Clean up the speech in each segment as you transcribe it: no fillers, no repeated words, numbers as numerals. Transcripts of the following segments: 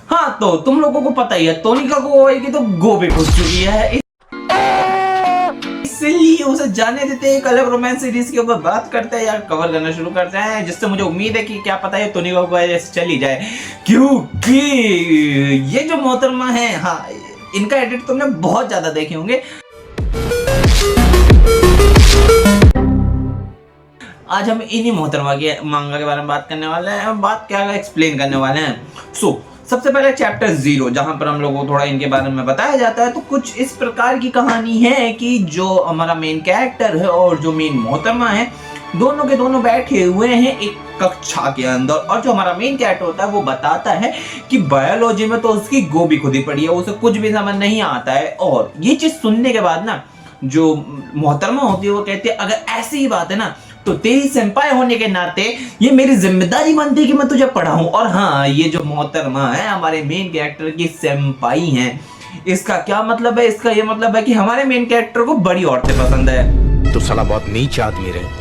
हाँ तो तुम लोगों को पता ही है टोनिका को की तो गोबे घुस चुकी है, इसलिए उसे जाने देते एक अलग रोमांस सीरीज के ऊपर बात करते हैं या कवर करना शुरू करते हैं, जिससे मुझे उम्मीद है कि क्या पता है टोनिका को ऐसे चली जाए, क्योंकि ये जो मोहतरमा है, हाँ इनका एडिट तुमने बहुत ज्यादा देखे होंगे। आज हम इन्हीं मोहतरमा के मांगा के बारे में बात करने वाले हैं, बात क्या एक्सप्लेन करने वाले हैं। सबसे पहले चैप्टर 0 जहां पर हम लोगों को थोड़ा इनके बारे में बताया जाता है। तो कुछ इस प्रकार की कहानी है कि जो हमारा मेन कैरेक्टर है और जो मेन मोहतरमा है, दोनों के दोनों बैठे हुए हैं एक कक्षा के अंदर, और जो हमारा मेन कैरेक्टर होता है वो बताता है कि बायोलॉजी में तो उसकी गोभी खुदी पड़ी है, उसे कुछ भी समझ नहीं आता है। और ये चीज सुनने के बाद ना जो मोहतरमा होती है वो कहती है अगर ऐसी ही बात है ना तो तेरी सेंपाई होने के नाते ये मेरी जिम्मेदारी बनती है कि मैं तुझे पढ़ाऊं। और हाँ, ये जो मोहतरमा है हमारे मेन कैरेक्टर की सेंपाई हैं। इसका क्या मतलब है? इसका ये मतलब है कि हमारे मेन कैरेक्टर को बड़ी औरतें पसंद है। तो साला बहुत नीच आदमी रहे।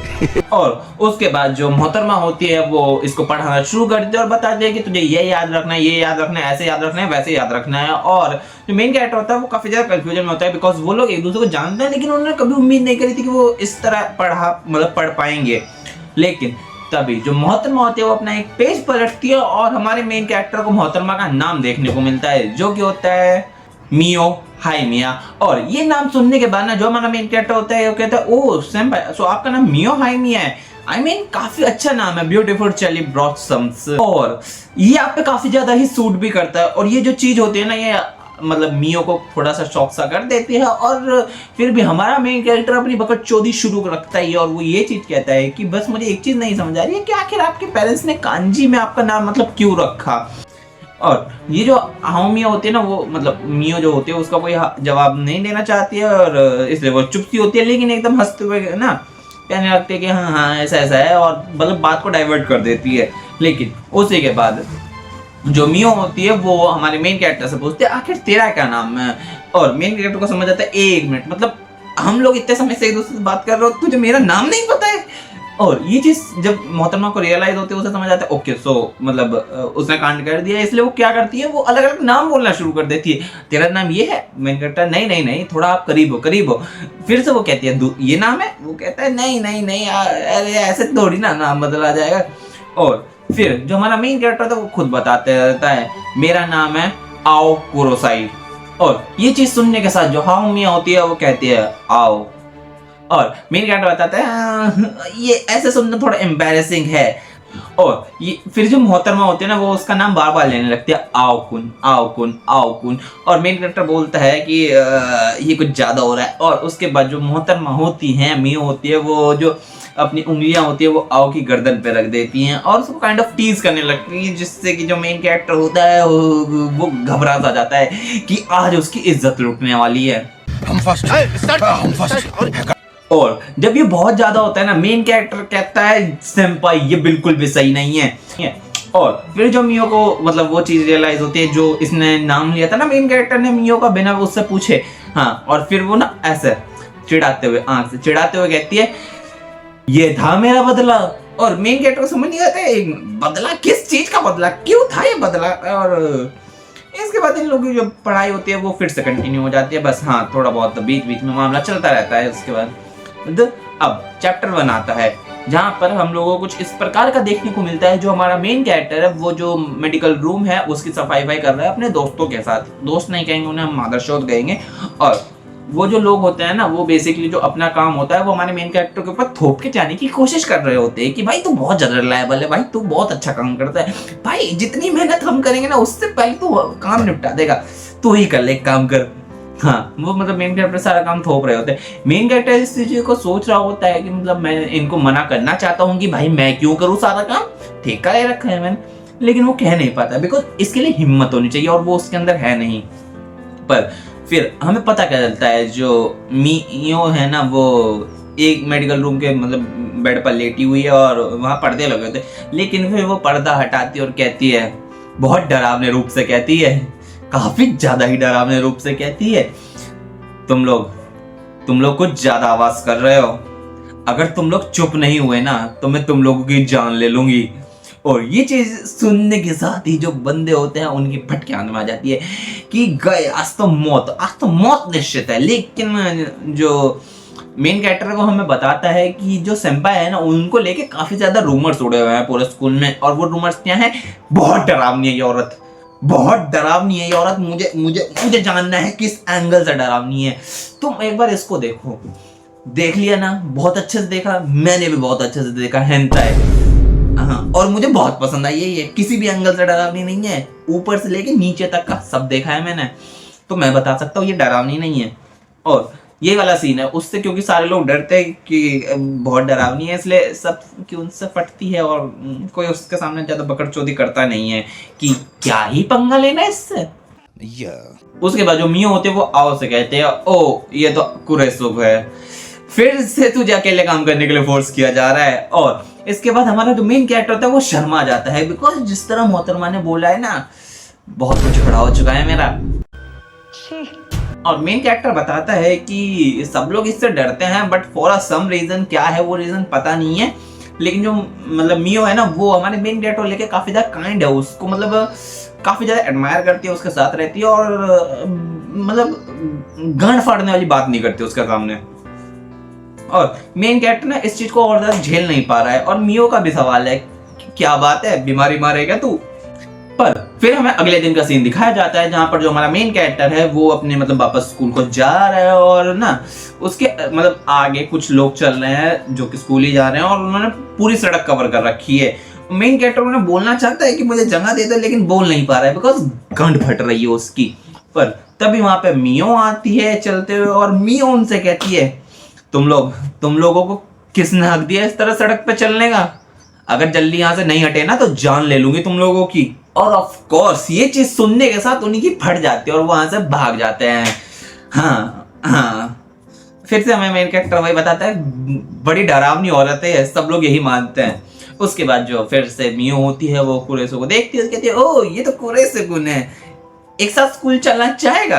और उसके बाद जो मोहतरमा होती है वो इसको पढ़ाना शुरू करती है और बताती है कि तुझे ये याद रखना है, ये याद रखना है, ऐसे याद रखना है, वैसे याद रखना है। और जो मेन कैरेक्टर होता है वो काफी ज्यादा कंफ्यूजन में होता है, बिकॉज वो लोग एक दूसरे को जानते हैं लेकिन उन्होंने कभी उम्मीद नहीं करी थी कि वो इस तरह पढ़ पाएंगे। लेकिन तभी जो मोहतरमा होती है वो अपना एक पेज पलटती है और हमारे मेन कैरेक्टर को मोहतरमा का नाम देखने को मिलता है, जो कि होता है मियो हाय मिया। और ये नाम सुनने के बाद ना जो हमारा मेन कैरेक्टर होता है वो कहता है ओ सेंपाई, सो आपका नाम मियो हाय मिया है। आई मीन काफी अच्छा नाम है, ब्यूटीफुल चेरी ब्लॉसम्स, और ये आप पे काफी ज्यादा ही सूट भी करता है। और ये जो चीज होती है ना ये मतलब मियो को थोड़ा सा शौक सा कर देती है। और फिर भी हमारा मेन कैरेक्टर अपनी बकचोदी शुरू रखता है और वो ये चीज कहता है कि बस मुझे एक चीज नहीं समझ आ रही है कि आखिर आपके पेरेंट्स ने कांजी में आपका नाम मतलब क्यों रखा। और ये जो हाओमिया होती है ना वो मतलब मियो जो होती है उसका कोई जवाब नहीं देना चाहती है और इसलिए वो चुप सी होती है, लेकिन एकदम हंसते हुए ना कहने लगती है कि हाँ हाँ ऐसा ऐसा है, और मतलब बात को डाइवर्ट कर देती है। लेकिन उसी के बाद जो मियो होती है वो हमारे मेन कैरेक्टर से पूछते हैं आखिर तेरा क्या नाम है, और मेन कैरेक्टर को समझ आता है एक मिनट, मतलब हम लोग इतने समय से एक दूसरे से बात कर रहे हो, तुझे मेरा नाम नहीं पता है। और ये चीज जब मोहतरमा को रियलाइज होती है उसे समझ आता है ओके सो मतलब उसने कांड कर दिया, इसलिए वो क्या करती है वो अलग अलग नाम बोलना शुरू कर देती है। तेरा नाम ये है, मेन कैरेक्टर नहीं नहीं नहीं थोड़ा आप करीब हो। फिर से वो कहती है ये नाम है, वो कहता है नहीं नहीं नहीं अरे ऐसे थोड़ी ना नाम बदला जाएगा। और फिर जो हमारा मेन कैरेक्टर था वो खुद बताते रहता है मेरा नाम है आओ कुरोसाई। और ये चीज सुनने के साथ जो हाओमिया होती है वो कहती है आओ, और मेन कैरेक्टर बताता है ये ऐसे सुनना थोड़ा एम्बैरेसिंग है। और ये फिर जो मोहतरमा होती है ना वो उसका नाम बार बार लेने लगती है आओ कुन आओ कुन आओ कुन, और मेन कैरेक्टर बोलता है कि ये कुछ ज्यादा हो रहा है। और उसके बाद जो मोहतरमा होती है मियो होती है वो जो अपनी उंगलियां होती है वो आओ की गर्दन पे रख देती हैं और उसको काइंड ऑफ टीज करने लगती है, जिससे कि जो मेन कैरेक्टर होता है वो घबरा सा जाता है कि आज उसकी इज्जत लुटने वाली है। हम फर्स्ट। और जब ये बहुत ज्यादा होता है ना मेन कैरेक्टर कहता है सेंपाई ये बिल्कुल भी सही नहीं है। और फिर जो मियो को मतलब वो चीज रियलाइज होती है जो इसने नाम लिया था ना मेन कैरेक्टर ने मियो का बिना उससे पूछे, हाँ, और फिर वो ना ऐसे चिढ़ाते हुए आंख से चिढ़ाते हुए कहती है ये था मेरा बदला। और मेन कैरेक्टर को समझ नहीं आता बदला किस चीज का बदला, क्यों था ये बदला। और इसके बाद इन लोगों की जो पढ़ाई होती है वो फिर से कंटिन्यू हो जाती है, बस हाँ थोड़ा बहुत बीच बीच में मामला चलता रहता है। उसके बाद अब चैप्टर 1 आता है जहां पर हम लोगों को कुछ इस प्रकार का देखने को मिलता है। जो हमारा मेन कैरेक्टर है वो जो मेडिकल रूम है उसकी सफाई कर रहा है अपने दोस्तों के साथ, दोस्त नहीं कहेंगे उन्हें हम मादरशोद कहेंगे। और वो जो लोग होते हैं ना वो बेसिकली जो अपना काम होता है वो हमारे मेन कैरेक्टर के ऊपर थोप के जाने की कोशिश कर रहे होते हैं कि भाई तू बहुत ज्यादा रिलायबल है, भाई तू बहुत अच्छा काम करता है, भाई जितनी मेहनत हम करेंगे ना उससे पहले तू काम निपटा देगा, तू ही कर ले काम कर। हाँ वो मतलब मेन कैरेक्टर सारा काम थोप रहे होते हैं। मेन कैरेक्टर इस चीज को सोच रहा होता है कि मतलब मैं इनको मना करना चाहता हूँ कि भाई मैं क्यों करूँ सारा काम, ठेका ले रखा है मैंने, लेकिन वो कह नहीं पाता बिकॉज इसके लिए हिम्मत होनी चाहिए और वो उसके अंदर है नहीं। पर फिर हमें पता क्या चलता है जो मियो है ना वो एक मेडिकल रूम के मतलब बेड पर लेटी हुई है और वहां पर्दे लगे होते, लेकिन फिर वो पर्दा हटाती है और कहती है बहुत डरावने रूप से कहती है, काफी ज्यादा ही डरावने रूप से कहती है तुम लोग कुछ ज्यादा आवाज कर रहे हो, अगर तुम लोग चुप नहीं हुए ना तो मैं तुम लोगों की जान ले लूंगी। और ये चीज सुनने के साथ ही जो बंदे होते हैं उनकी फटके आने में आ जाती है कि गए आज तो मौत निश्चित है। लेकिन जो मेन कैरेक्टर को हमें बताता है कि जो सेंपाई है ना उनको लेके काफी ज्यादा रूमर्स उड़े हुए हैं पूरे स्कूल में। और वो रूमर्स क्या है, बहुत डरावनी है ये औरत, बहुत डरावनी है ये औरत। मुझे जानना है किस एंगल से डरावनी है। तुम एक बार इसको देखो। देख लिया ना, बहुत अच्छे से देखा, मैंने भी बहुत अच्छे से देखा हेंटाई। हाँ, और मुझे बहुत पसंद आई ये किसी भी एंगल से डरावनी नहीं है, ऊपर से लेके नीचे तक का सब देखा है मैंने, तो मैं बता सकता हूँ ये डरावनी नहीं है। और ये वाला सीन है उससे, क्योंकि सारे लोग डरते हैं कि बहुत डरावनी है, इसलिए सब कि उनसे फटती है और कोई उसके सामने ज्यादा बकरचोदी करता नहीं है कि क्या ही पंगा लेना इससे। उसके बाद जो मियो होते हैं वो आओ से कहते हैं, ओ ये तो कुरेसुग है, फिर से तुझे अकेले काम करने के लिए फोर्स किया जा रहा है। और इसके बाद हमारा जो मेन कैरेक्टर होता है वो शर्मा जाता है, बिकॉज जिस तरह मोहतरमा ने बोला है ना, बहुत कुछ खड़ा हो चुका है मेरा। और मेन कैरेक्टर बताता है कि सब लोग इससे डरते हैं, बट फॉर सम रीजन, क्या है वो रीजन पता नहीं है, लेकिन जो मतलब मियो है ना वो हमारे मेन कैरेक्टर लेके काफी ज्यादा काइंड है, उसको मतलब काफी ज्यादा एडमायर करती है, उसके साथ रहती है और मतलब गांड फाड़ने वाली बात नहीं करती उसके सामने। और मेन कैरेक्टर ना इस चीज को और ज्यादा झेल नहीं पा रहा है। और मियो का भी सवाल है, क्या बात है, बीमारी मारेगा तू। पर फिर हमें अगले दिन का सीन दिखाया जाता है जहां पर जो हमारा मेन कैरेक्टर है वो अपने मतलब वापस स्कूल को जा रहा है, और ना उसके मतलब आगे कुछ लोग चल रहे हैं जो कि स्कूल ही जा रहे हैं, और उन्होंने पूरी सड़क कवर कर रखी है। मेन कैरेक्टर उन्हें बोलना चाहता है कि मुझे जगह दे दो, लेकिन बोल नहीं पा रहा है बिकॉज गंड फट रही है उसकी। पर तभी वहां पे मियो आती है चलते हुए, और मियो उनसे कहती है, तुम लोगों को किसने हक दिया इस तरह सड़क पे चलने का? अगर जल्दी यहाँ से नहीं हटे ना तो जान ले लूंगी तुम लोगों की। और ऑफ कोर्स ये चीज सुनने के साथ उन्हीं की फट जाती है और वहां से भाग जाते हैं। हाँ, फिर से हमें मेन कैरेक्टर वही बताता है, बड़ी डरावनी औरत है, सब लोग यही मानते हैं। उसके बाद जो फिर से मियो होती है वो कुरेसो को देखती है, कहती है, ओ ये तो कुरेसो है, एक साथ स्कूल चलना चाहेगा।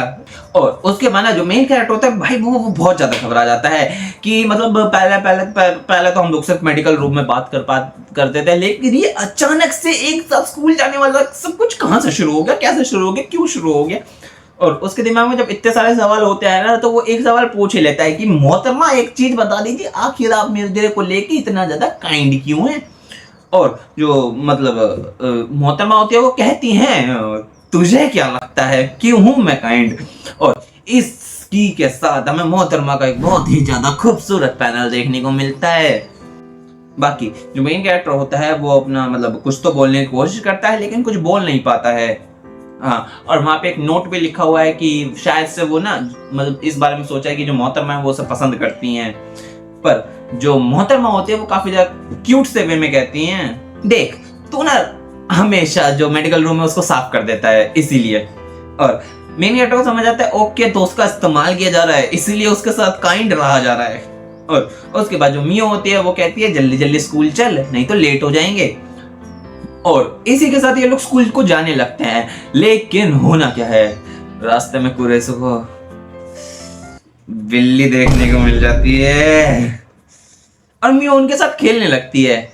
और उसके बाद जो मेन कैरेक्टर होता है भाई वो बहुत ज्यादा घबरा जाता है कि मतलब पहले तो हम लोग सिर्फ मेडिकल रूम में बात करते थे, लेकिन ये अचानक से एक साथ स्कूल जाने वाला सब कुछ कहाँ से शुरू हो गया, कैसे शुरू हो गया, क्यों शुरू हो गया। और उसके दिमाग में जब इतने सारे सवाल होते हैं ना, तो वो एक सवाल पूछ ही लेता है कि मोहतरमा एक चीज बता दीजिए, आखिर आप मेरे को लेके इतना ज्यादा काइंड क्यों है। और जो मतलब मोहतरमा होती है वो कहती हैं, तुझे क्या लगता है क्यों हूं मैं काइंड। और इसकी के साथ हमें मोहतरमा का एक बहुत ही ज्यादा खूबसूरत पैनल देखने को मिलता है। बाकी जो मेन कैरेक्टर होता है वो अपना मतलब कुछ तो बोलने की कोशिश करता है, लेकिन कुछ बोल नहीं पाता है। हाँ, और वहां पे एक नोट भी लिखा हुआ है कि शायद से वो ना मतलब इस बारे में सोचा है कि जो मोहतरमा है वो उसे पसंद करती हैं। पर जो मोहतरमा होती है वो काफी ज्यादा क्यूट से वे में कहती हैं, देख तू ना हमेशा जो मेडिकल रूम है उसको साफ कर देता है इसीलिए। और मेन कैरेक्टर को समझ आता है ओके तो उसका इस्तेमाल किया जा रहा है, इसीलिए उसके साथ काइंड रहा जा रहा है। और उसके बाद जो मियो होती है वो कहती है जल्दी जल्दी स्कूल चल, नहीं तो लेट हो जाएंगे। और इसी के साथ ये लोग स्कूल को जाने लगते हैं। लेकिन होना क्या है, रास्ते में कुरेसो को बिल्ली देखने को मिल जाती है और मियो उनके साथ खेलने लगती है,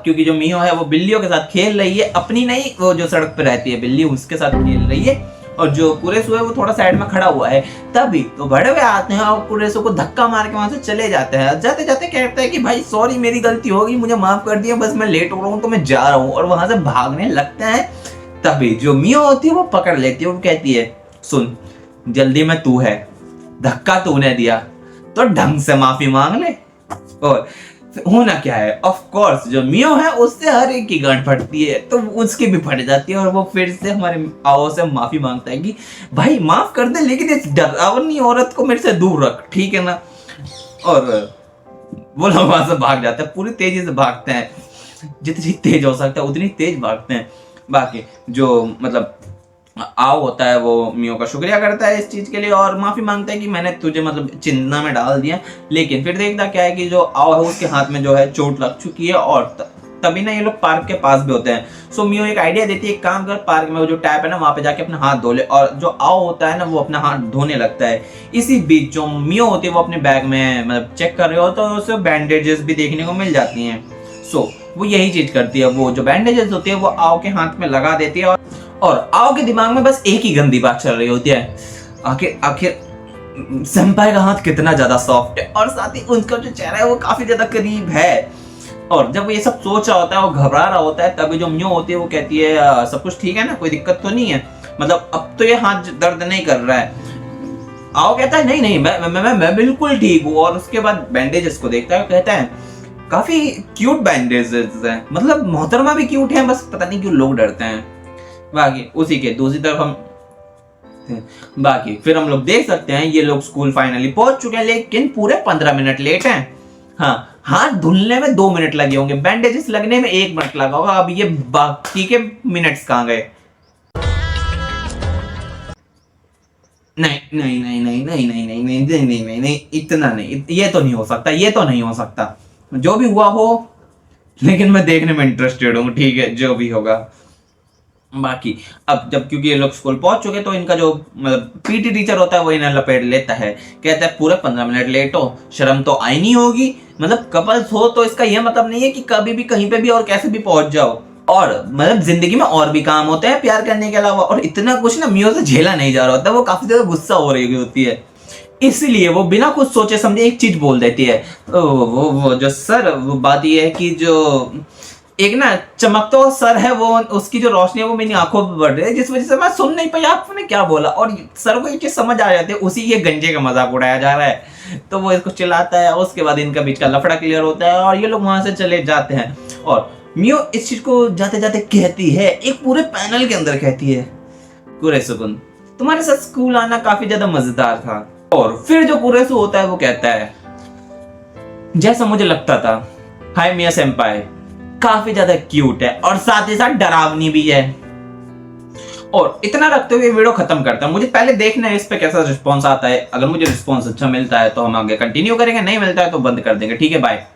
क्योंकि जो मियो है वो बिल्लियों के साथ खेल रही है, अपनी नहीं, वो जो सड़क पे रहती है बिल्ली उसके साथ खेल रही है। और जो कुरेसो है वो थोड़ा साइड में खड़ा हुआ है। तभी तो बड़े हुए आते हैं और कुरेसो को धक्का मार के वहां से चले जाते हैं। जाते जाते कहता है कि भाई सॉरी मेरी गलती होगी, मुझे माफ कर दिया, बस मैं लेट हो रहा हूँ तो मैं जा रहा हूँ। और वहां से भागने लगते हैं। तभी जो मियो होती है वो पकड़ लेती है और कहती है, सुन जल्दी में तू है, धक्का तूने दिया तो ढंग से माफी मांग ले। और होना क्या है, ऑफ कोर्स जो मियो है उससे हर एक की गांठ फटती है, तो उसकी भी फट जाती है और वो फिर से हमारे आओ से माफी मांगता है कि भाई माफ कर दे, लेकिन इस डरावनी औरत को मेरे से दूर रख, ठीक है ना। और वो लोग वहां से भाग जाते हैं, पूरी तेजी से भागते हैं, जितनी तेज हो सकता है उतनी तेज भागते हैं। बाकी जो मतलब आओ होता है वो मियो का शुक्रिया करता है इस चीज के लिए और माफी मांगता है कि मैंने तुझे मतलब चिंता में डाल दिया। लेकिन फिर देखता क्या है कि जो आओ है उसके हाथ में जो है चोट लग चुकी है। और तभी ना ये लोग पार्क के पास भी होते हैं। सो मियो एक आइडिया देती है, एक काम कर, पार्क में वो जो टैप है ना वहां पे जाके अपना हाथ धो ले। और जो आओ होता है ना वो अपना हाथ धोने लगता है। इसी बीच जो मियो होती है वो अपने बैग में मतलब चेक कर रहे हो तो उसे बैंडेजेस भी देखने को मिल जाती हैं। सो वो यही चीज करती है, वो जो बैंडेजेस होती है वो आओ के हाथ में लगा देती है और आओ के दिमाग में बस एक ही गंदी बात चल रही होती है, आखिर सेंपाई का हाथ कितना ज्यादा सॉफ्ट है और साथ ही उनका जो चेहरा है वो काफी ज्यादा करीब है। और जब वो ये सब सोच रहा होता है, वो घबरा रहा होता है, तभी जो म्यो होती है वो कहती है सब कुछ ठीक है ना, कोई दिक्कत तो नहीं है, मतलब अब तो ये हाथ दर्द नहीं कर रहा है। आओ कहता है नहीं नहीं मैं बिल्कुल ठीक हूँ। और उसके बाद बैंडेजेस को देखता है, कहता है काफी क्यूट बैंडेजेस हैं, मतलब मोहतरमा भी क्यूट है, बस पता नहीं क्यों लोग डरते हैं। बाकी उसी के दूसरी तरफ फिर हम लोग देख सकते हैं ये लोग स्कूल फाइनली पहुंच चुके हैं, लेकिन पूरे 15 मिनट लेट हैं। हाँ, हाथ धुलने में 2 मिनट लगे होंगे, बैंडेजेस लगने में 1 मिनट लगा होगा। अब ये बाकी के मिनट्स कहाँ गए? नहीं नहीं नहीं नहीं नहीं नहीं नहीं नहीं नहीं नहीं नहीं नहीं इतना नहीं, ये तो नहीं हो सकता, ये तो नहीं हो सकता। जो भी हुआ हो, लेकिन मैं देखने में इंटरेस्टेड हूँ, ठीक है जो भी होगा। बाकी अब जब क्योंकि ये लोग स्कूल पहुंच चुके तो इनका जो मतलब पीटी टीचर होता है वो इन्हें लपेट लेता है, कहता है पूरे 15 मिनट लेट हो, शर्म तो आई नहीं होगी, मतलब कपल्स हो तो इसका यह मतलब नहीं है कि कभी भी कहीं पे भी और कैसे भी पहुंच जाओ, और मतलब जिंदगी में और भी काम होते हैं प्यार करने के अलावा। और इतना कुछ ना मियो से झेला नहीं जा रहा होता, वो काफी ज्यादा गुस्सा हो रही होती है, इसलिए वो बिना कुछ सोचे समझे एक चीज बोल देती है। वो जो सर, वो बात ये है कि जो एक ना चमकता हुआ सर है, वो उसकी जो रोशनी है वो मेरी आंखों पर बढ़ रही है, जिस वजह से मैं सुन नहीं पाया आपने क्या बोला। और सर को ये चीज समझ आ जाती है, उसी के गंजे का मजाक उड़ाया जा रहा है, तो वो इसको चिल्लाता है। उसके बाद इनका बीच का लफड़ा क्लियर होता है और ये लोग वहां से चले जाते हैं। और मियो इस चीज को जाते जाते कहती है, एक पूरे पैनल के अंदर कहती है, कुरेसुकुन तुम्हारे साथ स्कूल आना काफी ज्यादा मजेदार था। और फिर जो कुरेसु होता है वो कहता है, जैसा मुझे लगता था हाय मिया सेंपाई काफी ज्यादा क्यूट है और साथ ही साथ डरावनी भी है। और इतना रखते हुए वीडियो खत्म करता हूं। मुझे पहले देखना है इस पे कैसा रिस्पॉन्स आता है, अगर मुझे रिस्पॉन्स अच्छा मिलता है तो हम आगे कंटिन्यू करेंगे, नहीं मिलता है तो बंद कर देंगे, ठीक है बाय।